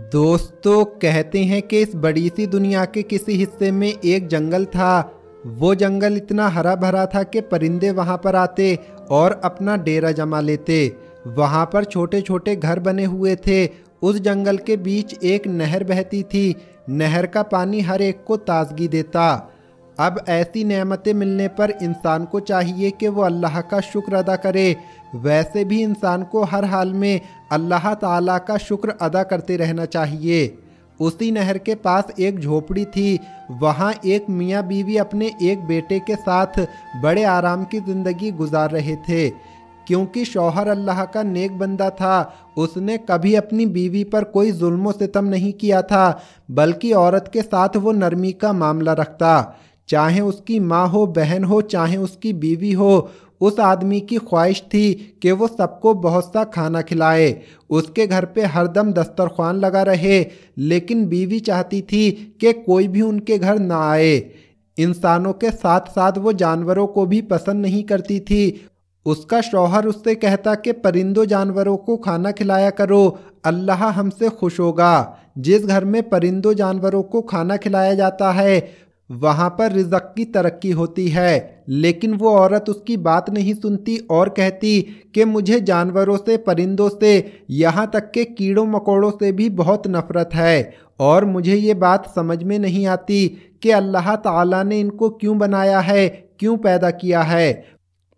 दोस्तों कहते हैं कि इस बड़ी सी दुनिया के किसी हिस्से में एक जंगल था। वो जंगल इतना हरा भरा था कि परिंदे वहाँ पर आते और अपना डेरा जमा लेते। वहाँ पर छोटे छोटे घर बने हुए थे। उस जंगल के बीच एक नहर बहती थी। नहर का पानी हर एक को ताजगी देता। अब ऐसी नेमतें मिलने पर इंसान को चाहिए कि वो अल्लाह का शुक्र अदा करे। वैसे भी इंसान को हर हाल में अल्लाह ताला का शुक्र अदा करते रहना चाहिए। उसी नहर के पास एक झोपड़ी थी। वहाँ एक मियाँ बीवी अपने एक बेटे के साथ बड़े आराम की ज़िंदगी गुजार रहे थे। क्योंकि शौहर अल्लाह का नेक बंदा था, उसने कभी अपनी बीवी पर कोई जुल्म सितम नहीं किया था, बल्कि औरत के साथ वो नरमी का मामला रखता। चाहे उसकी माँ हो, बहन हो, चाहे उसकी बीवी हो, उस आदमी की ख्वाहिश थी कि वो सबको बहुत सा खाना खिलाए, उसके घर पे हरदम दस्तरख्वान लगा रहे। लेकिन बीवी चाहती थी कि कोई भी उनके घर ना आए। इंसानों के साथ साथ वो जानवरों को भी पसंद नहीं करती थी। उसका शौहर उससे कहता कि परिंदों जानवरों को खाना खिलाया करो, अल्लाह हमसे खुश होगा। जिस घर में परिंदों जानवरों को खाना खिलाया जाता है वहाँ पर रिज़्क़ की तरक्की होती है। लेकिन वो औरत उसकी बात नहीं सुनती और कहती कि मुझे जानवरों से, परिंदों से, यहाँ तक के कीड़ों मकोड़ों से भी बहुत नफ़रत है। और मुझे ये बात समझ में नहीं आती कि अल्लाह ताला ने इनको क्यों बनाया है, क्यों पैदा किया है।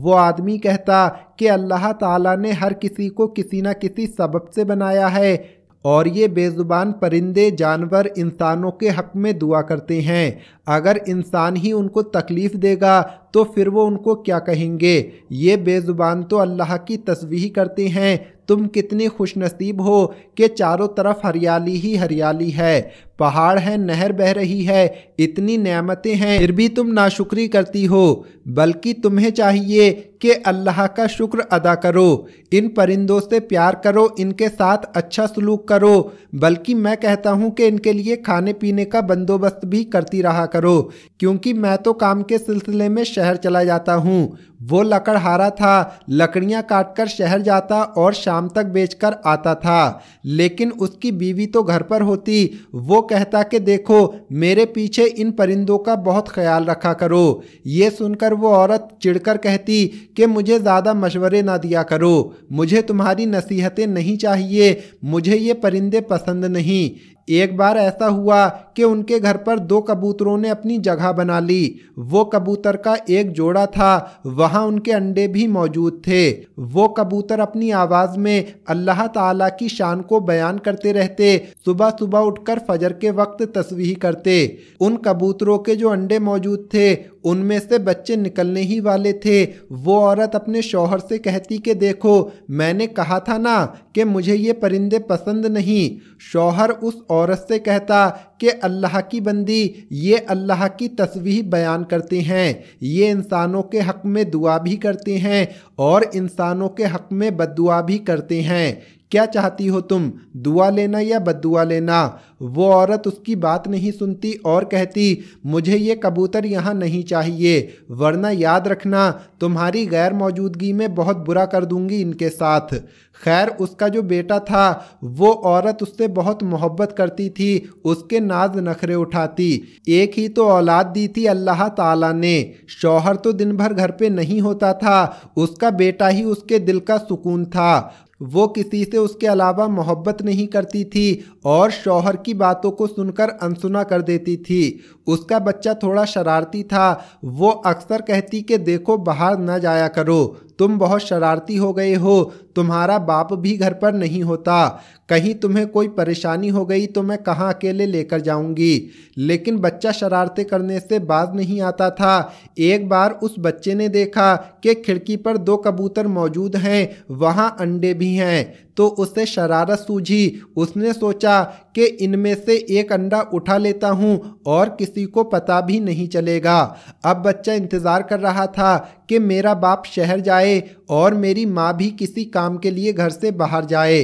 वो आदमी कहता कि अल्लाह ताला ने हर किसी को किसी न किसी सबब से बनाया है, और ये बेज़ुबान परिंदे जानवर इंसानों के हक़ में दुआ करते हैं। अगर इंसान ही उनको तकलीफ़ देगा तो फिर वो उनको क्या कहेंगे। ये बेज़ुबान तो अल्लाह की तस्बीह करते हैं। तुम कितने खुशनसीब हो कि चारों तरफ हरियाली ही हरियाली है, पहाड़ हैं, नहर बह रही है, इतनी नेमतें हैं, फिर भी तुम नाशुक्री करती हो। बल्कि तुम्हें चाहिए कि अल्लाह का शुक्र अदा करो, इन परिंदों से प्यार करो, इनके साथ अच्छा सलूक करो। बल्कि मैं कहता हूँ कि इनके लिए खाने पीने का बंदोबस्त भी करती रहा करो, क्योंकि मैं तो काम के सिलसिले में शहर चला जाता हूँ। वो लकड़हारा था, लकड़ियाँ काटकर शहर जाता और शाम तक बेचकर आता था। लेकिन उसकी बीवी तो घर पर होती। वो कहता कि देखो, मेरे पीछे इन परिंदों का बहुत ख्याल रखा करो। ये सुनकर वो औरत चिढ़कर कहती कि मुझे ज़्यादा मशवरे ना दिया करो, मुझे तुम्हारी नसीहतें नहीं चाहिए, मुझे ये परिंदे पसंद नहीं। एक बार ऐसा हुआ कि उनके घर पर दो कबूतरों ने अपनी जगह बना ली। वो कबूतर का एक जोड़ा था, वहाँ उनके अंडे भी मौजूद थे। वो कबूतर अपनी आवाज़ में अल्लाह ताला की शान को बयान करते रहते। सुबह सुबह उठकर फजर के वक्त तस्बीह करते। उन कबूतरों के जो अंडे मौजूद थे उनमें से बच्चे निकलने ही वाले थे। वो औरत अपने शौहर से कहती कि देखो, मैंने कहा था ना कि मुझे ये परिंदे पसंद नहीं। शौहर उस औरत से कहता कि अल्लाह की बंदी, ये अल्लाह की तस्बीह बयान करते हैं, ये इंसानों के हक़ में दुआ भी करते हैं और इंसानों के हक़ में बद्दुआ भी करते हैं। क्या चाहती हो तुम, दुआ लेना या बद्दुआ लेना। वो औरत उसकी बात नहीं सुनती और कहती मुझे ये कबूतर यहाँ नहीं चाहिए, वरना याद रखना तुम्हारी गैर मौजूदगी में बहुत बुरा कर दूंगी इनके साथ। खैर, उसका जो बेटा था, वो औरत उससे बहुत मोहब्बत करती थी, उसके नाज नखरे उठाती। एक ही तो औलाद दी थी अल्लाह ताला ने। शौहर तो दिन भर घर पे नहीं होता था, उसका बेटा ही उसके दिल का सुकून था। वो किसी से उसके अलावा मोहब्बत नहीं करती थी और शौहर की बातों को सुनकर अनसुना कर देती थी। उसका बच्चा थोड़ा शरारती था। वो अक्सर कहती कि देखो, बाहर न जाया करो, तुम बहुत शरारती हो गए हो, तुम्हारा बाप भी घर पर नहीं होता, कहीं तुम्हें कोई परेशानी हो गई तो मैं कहाँ अकेले लेकर जाऊंगी। लेकिन बच्चा शरारतें करने से बाज नहीं आता था। एक बार उस बच्चे ने देखा कि खिड़की पर दो कबूतर मौजूद हैं, वहाँ अंडे भी हैं, तो उसे शरारत सूझी। उसने सोचा कि इनमें से एक अंडा उठा लेता हूँ और किसी को पता भी नहीं चलेगा। अब बच्चा इंतज़ार कर रहा था कि मेरा बाप शहर जाए और मेरी माँ भी किसी काम के लिए घर से बाहर जाए।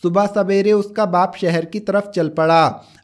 सुबह सवेरे उसका बाप शहर की तरफ चल पड़ा।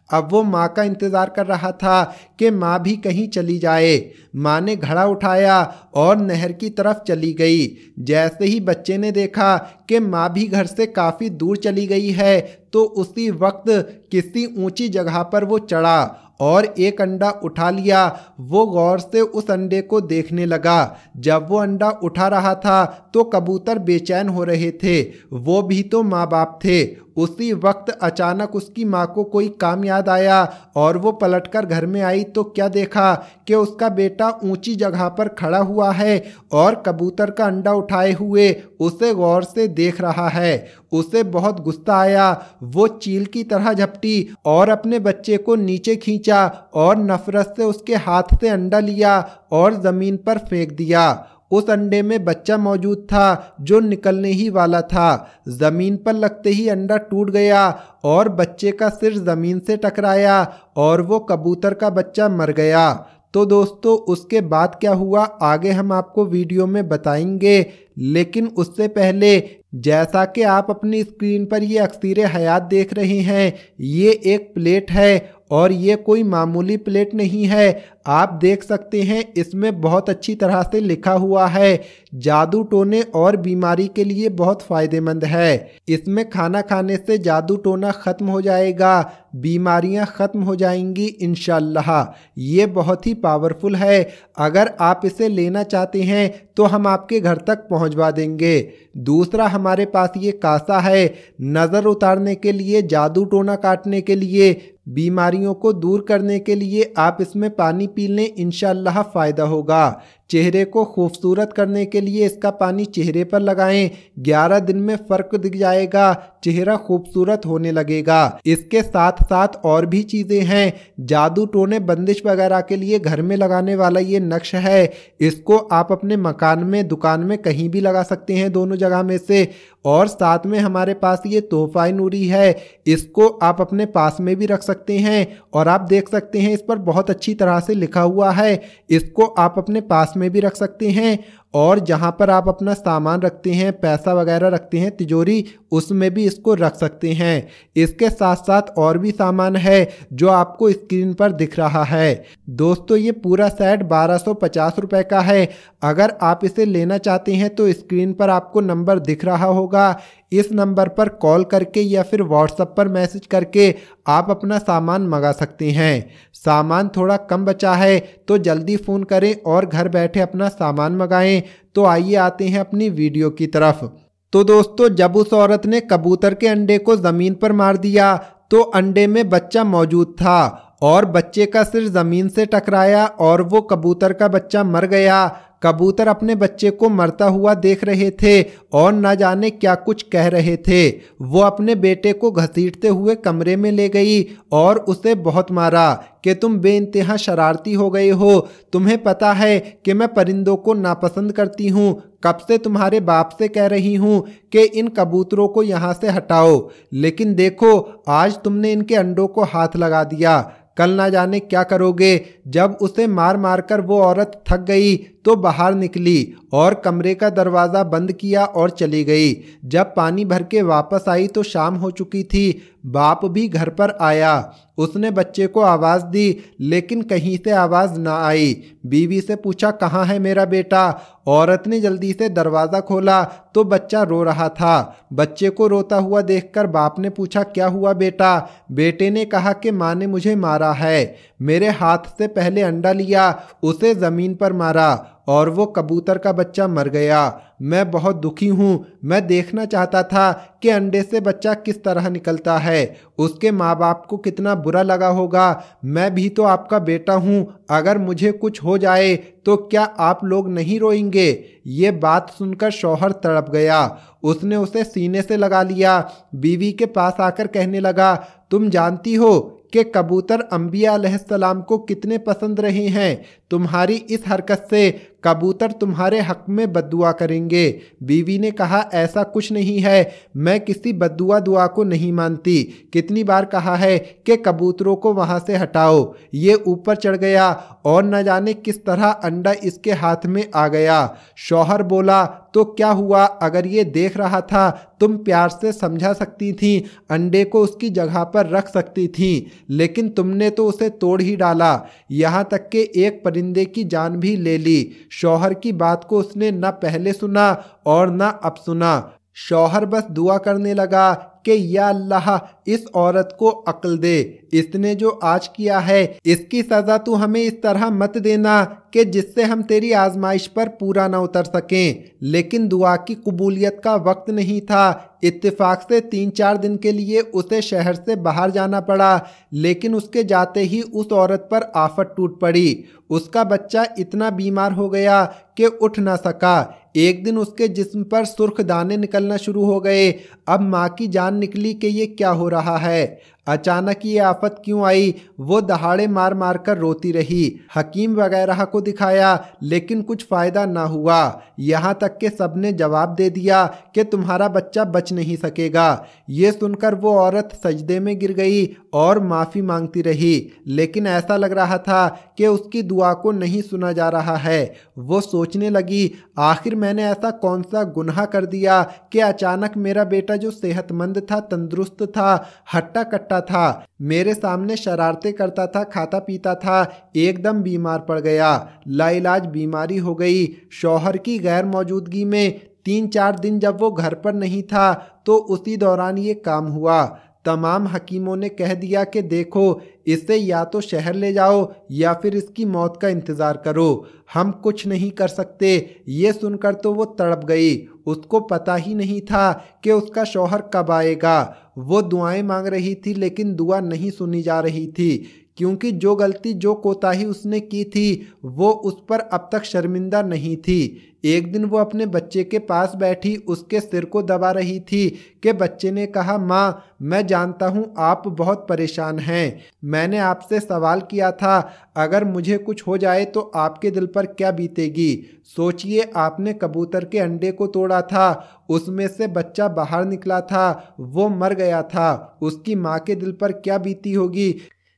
अब वो माँ का इंतज़ार कर रहा था कि माँ भी कहीं चली जाए। माँ ने घड़ा उठाया और नहर की तरफ चली गई। जैसे ही बच्चे ने देखा कि माँ भी घर से काफ़ी दूर चली गई है, तो उसी वक्त किसी ऊंची जगह पर वो चढ़ा और एक अंडा उठा लिया। वो गौर से उस अंडे को देखने लगा। जब वो अंडा उठा रहा था तो कबूतर बेचैन हो रहे थे, वो भी तो माँ बाप थे। उसी वक्त अचानक उसकी माँ को कोई काम याद आया और वो पलटकर घर में आई तो क्या देखा कि उसका बेटा ऊंची जगह पर खड़ा हुआ है और कबूतर का अंडा उठाए हुए उसे गौर से देख रहा है। उसे बहुत गुस्सा आया। वो चील की तरह झपटी और अपने बच्चे को नीचे खींचा और नफरत से उसके हाथ से अंडा लिया और ज़मीन पर फेंक दिया। उस अंडे में बच्चा मौजूद था जो निकलने ही वाला था। ज़मीन पर लगते ही अंडा टूट गया और बच्चे का सिर ज़मीन से टकराया और वो कबूतर का बच्चा मर गया। तो दोस्तों उसके बाद क्या हुआ आगे हम आपको वीडियो में बताएंगे, लेकिन उससे पहले जैसा कि आप अपनी स्क्रीन पर ये अक्सीर हयात देख रहे हैं, ये एक प्लेट है और ये कोई मामूली प्लेट नहीं है। आप देख सकते हैं इसमें बहुत अच्छी तरह से लिखा हुआ है जादू टोने और बीमारी के लिए बहुत फ़ायदेमंद है। इसमें खाना खाने से जादू टोना ख़त्म हो जाएगा, बीमारियां ख़त्म हो जाएंगी इंशाअल्लाह। ये बहुत ही पावरफुल है। अगर आप इसे लेना चाहते हैं तो हम आपके घर तक पहुंचवा देंगे। दूसरा हमारे पास ये कासा है नज़र उतारने के लिए, जादू टोना काटने के लिए, बीमारियों को दूर करने के लिए। आप इसमें पानी पी लें, इंशाअल्लाह फ़ायदा होगा। चेहरे को खूबसूरत करने के लिए इसका पानी चेहरे पर लगाएं, 11 दिन में फ़र्क दिख जाएगा, चेहरा खूबसूरत होने लगेगा। इसके साथ साथ और भी चीज़ें हैं। जादू टोने बंदिश वगैरह के लिए घर में लगाने वाला ये नक्श है। इसको आप अपने मकान में, दुकान में, कहीं भी लगा सकते हैं, दोनों जगह में से। और साथ में हमारे पास ये तोहफ़ा नूरी है, इसको आप अपने पास में भी रख सकते हैं। और आप देख सकते हैं इस पर बहुत अच्छी तरह से लिखा हुआ है, इसको आप अपने पास में भी रख सकते हैं और जहां पर आप अपना सामान रखते हैं, पैसा वगैरह रखते हैं, तिजोरी, उसमें भी इसको रख सकते हैं। इसके साथ साथ और भी सामान है जो आपको स्क्रीन पर दिख रहा है। दोस्तों ये पूरा सेट 1250 रुपए का है। अगर आप इसे लेना चाहते हैं तो स्क्रीन पर आपको नंबर दिख रहा होगा, इस नंबर पर कॉल करके या फिर व्हाट्सएप पर मैसेज करके आप अपना सामान मंगा सकते हैं। सामान थोड़ा कम बचा है तो जल्दी फ़ोन करें और घर बैठे अपना सामान मंगाएं। तो आइए आते हैं अपनी वीडियो की तरफ। तो दोस्तों जब उस औरत ने कबूतर के अंडे को ज़मीन पर मार दिया तो अंडे में बच्चा मौजूद था और बच्चे का सिर ज़मीन से टकराया और वो कबूतर का बच्चा मर गया। कबूतर अपने बच्चे को मरता हुआ देख रहे थे और न जाने क्या कुछ कह रहे थे। वो अपने बेटे को घसीटते हुए कमरे में ले गई और उसे बहुत मारा कि तुम बेइंतहा शरारती हो गए हो, तुम्हें पता है कि मैं परिंदों को नापसंद करती हूँ, कब से तुम्हारे बाप से कह रही हूँ कि इन कबूतरों को यहाँ से हटाओ, लेकिन देखो आज तुमने इनके अंडों को हाथ लगा दिया, कल ना जाने क्या करोगे। जब उसे मार मार कर वो औरत थक गई तो बाहर निकली और कमरे का दरवाज़ा बंद किया और चली गई। जब पानी भर के वापस आई तो शाम हो चुकी थी। बाप भी घर पर आया, उसने बच्चे को आवाज़ दी लेकिन कहीं से आवाज़ ना आई। बीवी से पूछा कहाँ है मेरा बेटा। औरत ने जल्दी से दरवाज़ा खोला तो बच्चा रो रहा था। बच्चे को रोता हुआ देखकर बाप ने पूछा क्या हुआ बेटा। बेटे ने कहा कि माँ ने मुझे मारा है, मेरे हाथ से पहले अंडा लिया, उसे ज़मीन पर मारा और वो कबूतर का बच्चा मर गया। मैं बहुत दुखी हूँ। मैं देखना चाहता था कि अंडे से बच्चा किस तरह निकलता है, उसके माँ बाप को कितना बुरा लगा होगा। मैं भी तो आपका बेटा हूँ, अगर मुझे कुछ हो जाए तो क्या आप लोग नहीं रोएंगे। ये बात सुनकर शौहर तड़प गया, उसने उसे सीने से लगा लिया। बीवी के पास आकर कहने लगा तुम जानती हो कि कबूतर अंबिया अलैहिस्सलाम को कितने पसंद रहे हैं, तुम्हारी इस हरकत से कबूतर तुम्हारे हक में बद्दुआ करेंगे। बीवी ने कहा, ऐसा कुछ नहीं है, मैं किसी बद्दुआ दुआ को नहीं मानती। कितनी बार कहा है कि कबूतरों को वहां से हटाओ। ये ऊपर चढ़ गया और न जाने किस तरह अंडा इसके हाथ में आ गया। शौहर बोला, तो क्या हुआ, अगर ये देख रहा था तुम प्यार से समझा सकती थी, अंडे को उसकी जगह पर रख सकती थी, लेकिन तुमने तो उसे तोड़ ही डाला, यहाँ तक कि एक परिंदे की जान भी ले ली। शौहर की बात को उसने न पहले सुना और न अब सुना। शौहर बस दुआ करने लगा कि या अल्लाह, इस औरत को अक्ल दे, इसने जो आज किया है इसकी सजा तू हमें इस तरह मत देना कि जिससे हम तेरी आजमाइश पर पूरा ना उतर सकें। लेकिन दुआ की कबूलियत का वक्त नहीं था। इत्तेफाक से 3-4 दिन के लिए उसे शहर से बाहर जाना पड़ा, लेकिन उसके जाते ही उस औरत पर आफत टूट पड़ी। उसका बच्चा इतना बीमार हो गया कि उठ ना सका। एक दिन उसके जिस्म पर सुर्ख दाने निकलना शुरू हो गए। अब माँ की जान निकली कि ये क्या हो रहा है, अचानक ये आफत क्यों आई। वो दहाड़े मार मार कर रोती रही। हकीम वगैरह को दिखाया, लेकिन कुछ फ़ायदा ना हुआ। यहाँ तक कि सबने जवाब दे दिया कि तुम्हारा बच्चा बच नहीं सकेगा। ये सुनकर वो औरत सजदे में गिर गई और माफ़ी मांगती रही, लेकिन ऐसा लग रहा था कि उसकी दुआ को नहीं सुना जा रहा है। वो सोचने लगी, आखिर मैंने ऐसा कौन सा गुनाह कर दिया कि अचानक मेरा बेटा जो सेहतमंद था, तंदुरुस्त था, हट्टा कट्टा था, मेरे सामने शरारतें करता था, खाता पीता था, एकदम बीमार पड़ गया। लाइलाज बीमारी हो गई। शौहर की गैर मौजूदगी में 3-4 दिन जब वो घर पर नहीं था तो उसी दौरान ये काम हुआ। तमाम हकीमों ने कह दिया कि देखो, इसे या तो शहर ले जाओ या फिर इसकी मौत का इंतज़ार करो, हम कुछ नहीं कर सकते। ये सुनकर तो वो तड़प गई। उसको पता ही नहीं था कि उसका शौहर कब आएगा। वो दुआएं मांग रही थी, लेकिन दुआ नहीं सुनी जा रही थी, क्योंकि जो गलती, जो कोताही उसने की थी वो उस पर अब तक शर्मिंदा नहीं थी। एक दिन वो अपने बच्चे के पास बैठी उसके सिर को दबा रही थी कि बच्चे ने कहा, माँ, मैं जानता हूँ आप बहुत परेशान हैं। मैंने आपसे सवाल किया था, अगर मुझे कुछ हो जाए तो आपके दिल पर क्या बीतेगी। सोचिए, आपने कबूतर के अंडे को तोड़ा था, उसमें से बच्चा बाहर निकला था, वो मर गया था, उसकी माँ के दिल पर क्या बीती होगी।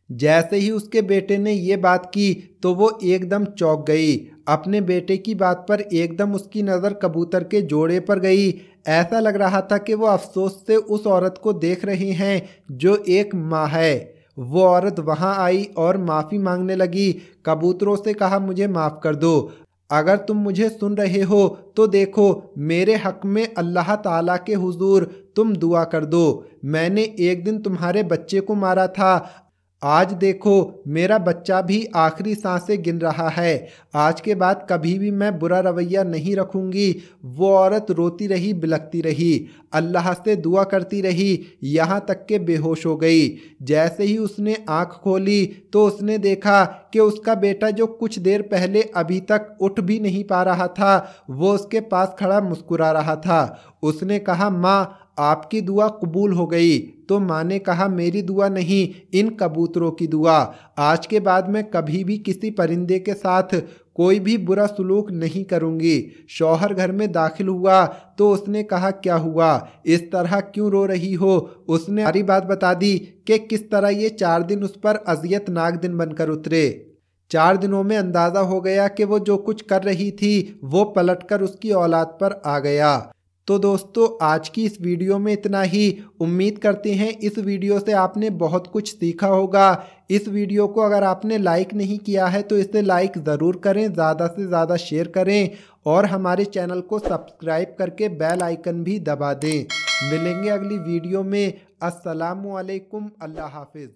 जैसे ही उसके बेटे ने ये बात की तो वो एकदम चौंक गई। अपने बेटे की बात पर एकदम उसकी नज़र कबूतर के जोड़े पर गई। ऐसा लग रहा था कि वो अफसोस से उस औरत को देख रहे हैं जो एक माँ है। वो औरत वहाँ आई और माफ़ी मांगने लगी। कबूतरों से कहा, मुझे माफ़ कर दो, अगर तुम मुझे सुन रहे हो तो देखो, मेरे हक में अल्लाह ताला के हुजूर तुम दुआ कर दो। मैंने एक दिन तुम्हारे बच्चे को मारा था, आज देखो मेरा बच्चा भी आखिरी सांसें गिन रहा है। आज के बाद कभी भी मैं बुरा रवैया नहीं रखूंगी। वो औरत रोती रही, बिलखती रही, अल्लाह से दुआ करती रही, यहाँ तक के बेहोश हो गई। जैसे ही उसने आंख खोली तो उसने देखा कि उसका बेटा जो कुछ देर पहले अभी तक उठ भी नहीं पा रहा था, वो उसके पास खड़ा मुस्कुरा रहा था। उसने कहा, माँ, आपकी दुआ कबूल हो गई। तो माँ ने कहा, मेरी दुआ नहीं, इन कबूतरों की दुआ। आज के बाद मैं कभी भी किसी परिंदे के साथ कोई भी बुरा सलूक नहीं करूँगी। शौहर घर में दाखिल हुआ तो उसने कहा, क्या हुआ, इस तरह क्यों रो रही हो। उसने सारी बात बता दी कि किस तरह ये 4 दिन उस पर अज़ियतनाक दिन बनकर उतरे। 4 दिनों में अंदाज़ा हो गया कि वो जो कुछ कर रही थी वो पलटकर उसकी औलाद पर आ गया। तो दोस्तों, आज की इस वीडियो में इतना ही। उम्मीद करते हैं इस वीडियो से आपने बहुत कुछ सीखा होगा। इस वीडियो को अगर आपने लाइक नहीं किया है तो इसे लाइक ज़रूर करें, ज़्यादा से ज़्यादा शेयर करें और हमारे चैनल को सब्सक्राइब करके बेल आइकन भी दबा दें। मिलेंगे अगली वीडियो में। अस्सलामु अलैकुम, अल्लाह हाफिज़।